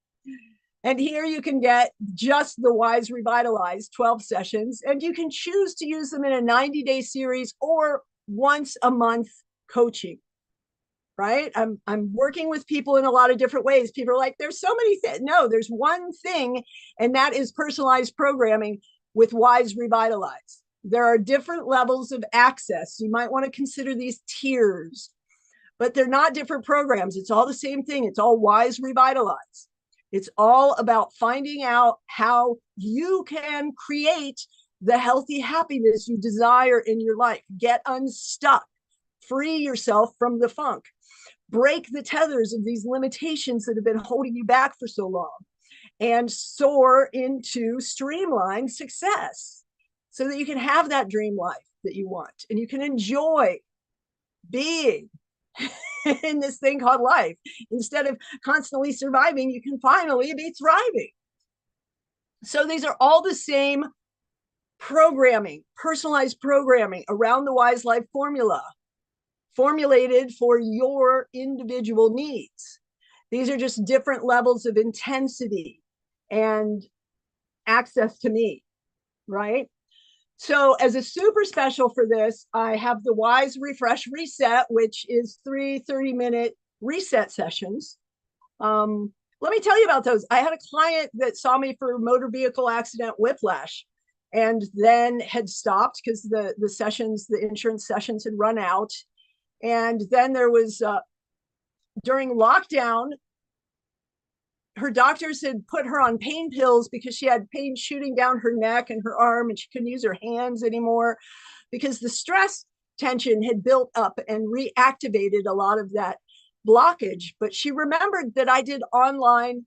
And here you can get just the Wise Revitalized 12 sessions, and you can choose to use them in a 90-day series or once a month coaching. Right? I'm working with people in a lot of different ways. People are like, there's so many things. No, there's one thing, and that is personalized programming with Wise Revitalize. There are different levels of access. You might want to consider these tiers, but they're not different programs. It's all the same thing. It's all Wise Revitalize. It's all about finding out how you can create the healthy happiness you desire in your life. Get unstuck. Free yourself from the funk. Break the tethers of these limitations that have been holding you back for so long, and soar into streamlined success so that you can have that dream life that you want and you can enjoy being in this thing called life. Instead of constantly surviving, you can finally be thriving. So these are all the same programming, personalized programming around the Wise Life formula, formulated for your individual needs. These are just different levels of intensity and access to me, right? So as a super special for this, I have the Wise Refresh Reset, which is 3 30-minute reset sessions. Let me tell you about those. I had a client that saw me for motor vehicle accident whiplash and then had stopped because the insurance sessions had run out. And then there was, during lockdown, her doctors had put her on pain pills because she had pain shooting down her neck and her arm, and she couldn't use her hands anymore because the stress tension had built up and reactivated a lot of that blockage. But she remembered that I did online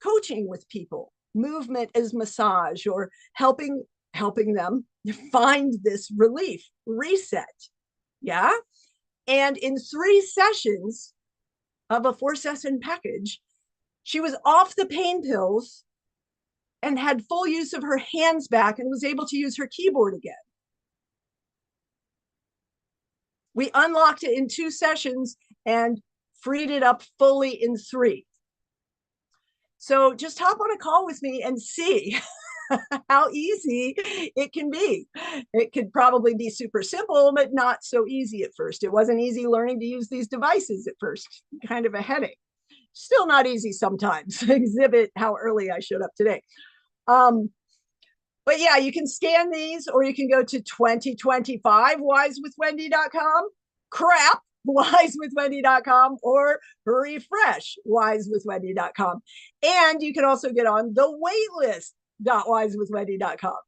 coaching with people, movement as massage, or helping them find this relief, reset. Yeah. And in 3 sessions of a 4-session package, she was off the pain pills and had full use of her hands back and was able to use her keyboard again. We unlocked it in 2 sessions and freed it up fully in 3. So just hop on a call with me and see how easy it can be. It could probably be super simple, but not so easy at first. It wasn't easy learning to use these devices at first, kind of a headache. Still not easy sometimes. Exhibit how early I showed up today. But yeah, you can scan these, or you can go to 2025 wisewithwendy.com, crap, wisewithwendy.com, or refresh wisewithwendy.com. And you can also get on the waitlist.wisewithwendy.com.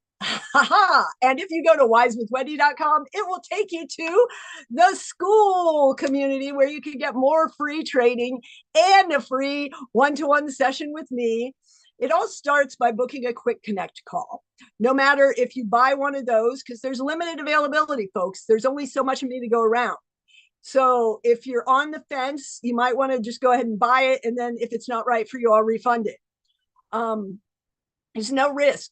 And if you go to wisewithwendy.com, it will take you to the school community where you can get more free training and a free one-to-one session with me. It all starts by booking a quick connect call. No matter if you buy one of those, because there's limited availability, folks. There's only so much of me to go around. So if you're on the fence, you might want to just go ahead and buy it. And then if it's not right for you, I'll refund it. There's no risk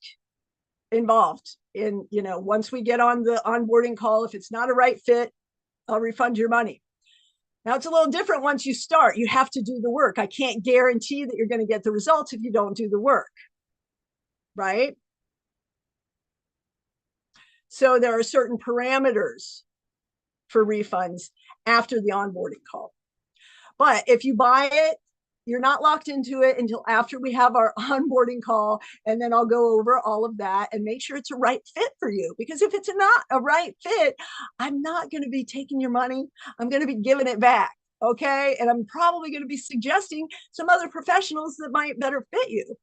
involved in, once we get on the onboarding call, if it's not a right fit, I'll refund your money. Now it's a little different once you start. You have to do the work. I can't guarantee that you're going to get the results if you don't do the work, right? So there are certain parameters for refunds after the onboarding call. But if you buy it, you're not locked into it until after we have our onboarding call. And then I'll go over all of that and make sure it's a right fit for you. Because if it's not a right fit, I'm not going to be taking your money. I'm going to be giving it back. Okay. And I'm probably going to be suggesting some other professionals that might better fit you.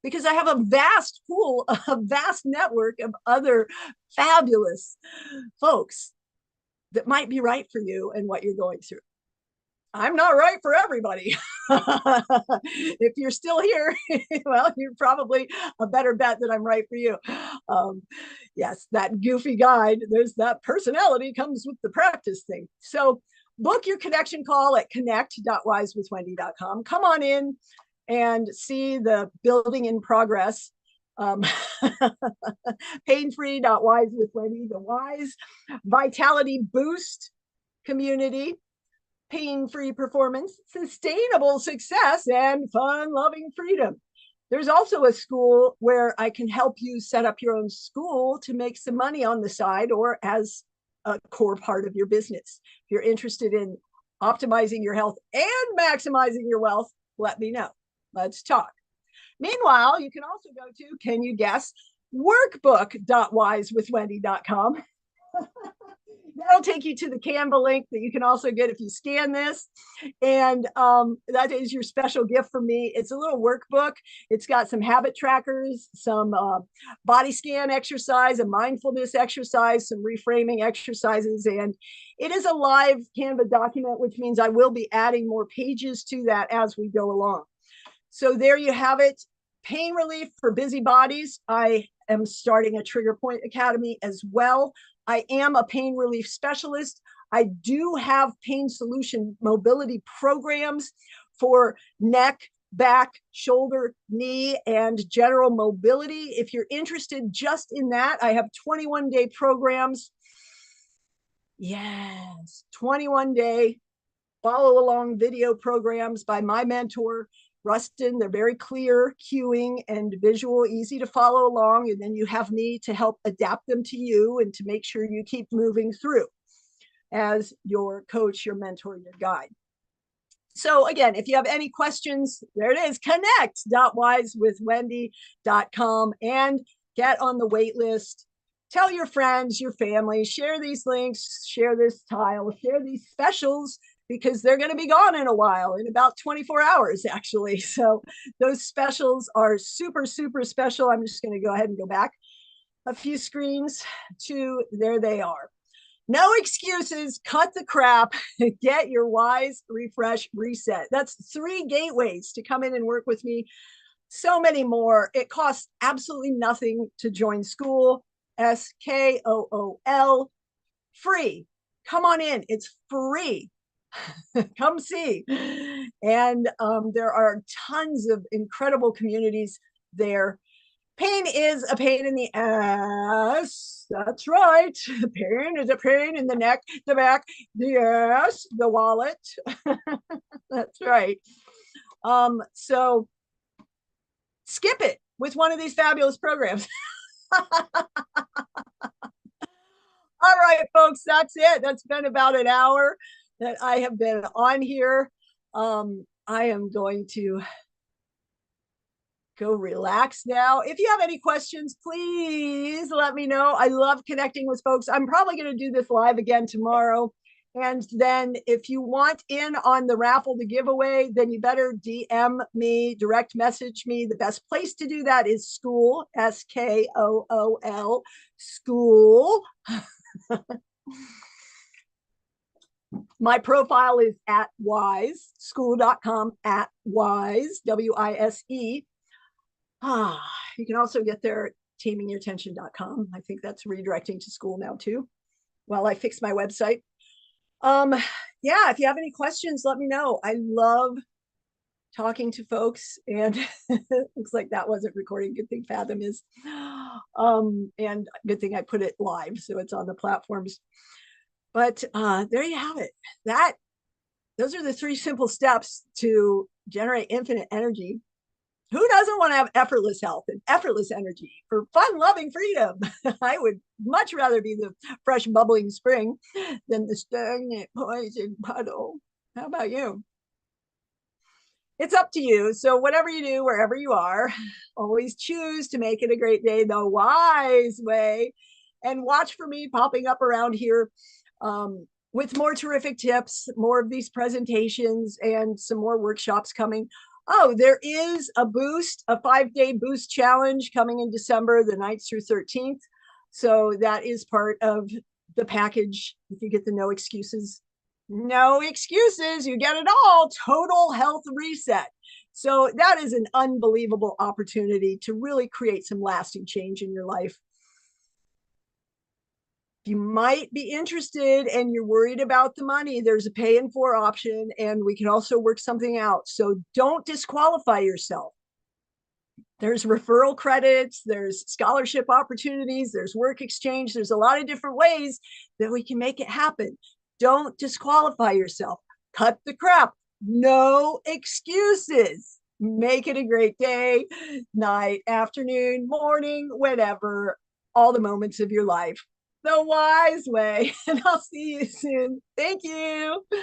Because I have a vast pool, a vast network of other fabulous folks that might be right for you and what you're going through. I'm not right for everybody. If you're still here, well, you're probably a better bet that I'm right for you. Yes, that goofy guide, there's that personality comes with the practice thing. So book your connection call at connect.wisewithwendy.com. Come on in and see the building in progress. Pain-free.wisewithwendy, the Wise Vitality Boost community, pain-free performance, sustainable success, and fun-loving freedom. There's also a school where I can help you set up your own school to make some money on the side or as a core part of your business. If you're interested in optimizing your health and maximizing your wealth, let me know. Let's talk. Meanwhile, you can also go to, can you guess, workbook.wisewithwendy.com. That'll take you to the Canva link that you can also get if you scan this. And that is your special gift from me. It's a little workbook. It's got some habit trackers, some body scan exercise, a mindfulness exercise, some reframing exercises. And it is a live Canva document, which means I will be adding more pages to that as we go along. So there you have it. Pain relief for busy bodies. I am starting a Trigger Point Academy as well. I am a pain relief specialist. I do have pain solution mobility programs for neck, back, shoulder, knee, and general mobility. If you're interested just in that, I have 21-day programs. Yes, 21-day follow along video programs by my mentor, Rustin. They're very clear, cueing and visual, easy to follow along. And then you have me to help adapt them to you and to make sure you keep moving through as your coach, your mentor, your guide. So again, if you have any questions, there it is, connect.wisewithwendy.com and get on the wait list. Tell your friends, your family, share these links, share this tile, share these specials, because they're going to be gone in a while, in about 24 hours, actually. So those specials are super, super special. I'm just going to go ahead and go back a few screens to, there they are. No excuses, cut the crap, get your Wise Refresh Reset. That's 3 gateways to come in and work with me. So many more. It costs absolutely nothing to join school. SKOOL, free. Come on in, it's free. Come see. And there are tons of incredible communities there. Pain is a pain in the ass. That's right. Pain is a pain in the neck, the back, the ass, the wallet. That's right. So skip it with one of these fabulous programs. All right, folks, that's it. That's been about an hour that I have been on here. I am going to go relax now. If you have any questions, please let me know. I love connecting with folks. I'm probably going to do this live again tomorrow. And then if you want in on the raffle, the giveaway, then you better DM me, direct message me. The best place to do that is school, SKOOL, school. My profile is at wise, school.com, at wise, WISE. You can also get there at tamingyourtension.com. I think that's redirecting to school now too, while I fix my website. Yeah, if you have any questions, let me know. I love talking to folks, and looks like that wasn't recording. Good thing Fathom is. And good thing I put it live, so it's on the platforms. But there you have it. Those are the 3 simple steps to generate infinite energy. Who doesn't want to have effortless health and effortless energy for fun-loving freedom? I would much rather be the fresh, bubbling spring than the stagnant poison puddle. How about you? It's up to you. So whatever you do, wherever you are, always choose to make it a great day the wise way. And watch for me popping up around here with more terrific tips, more of these presentations, and some more workshops coming. Oh, there is a boost, a 5-day boost challenge coming in December, the 9th through 13th. So that is part of the package. If you get the no excuses No excuses. You get it all. Total health reset. So that is an unbelievable opportunity to really create some lasting change in your life. You might be interested and you're worried about the money, there's a pay in four option, and we can also work something out. So don't disqualify yourself. There's referral credits, there's scholarship opportunities, there's work exchange, there's a lot of different ways that we can make it happen. Don't disqualify yourself. Cut the crap. No excuses. Make it a great day, night, afternoon, morning, whatever, all the moments of your life the wise way. And I'll see you soon. Thank you.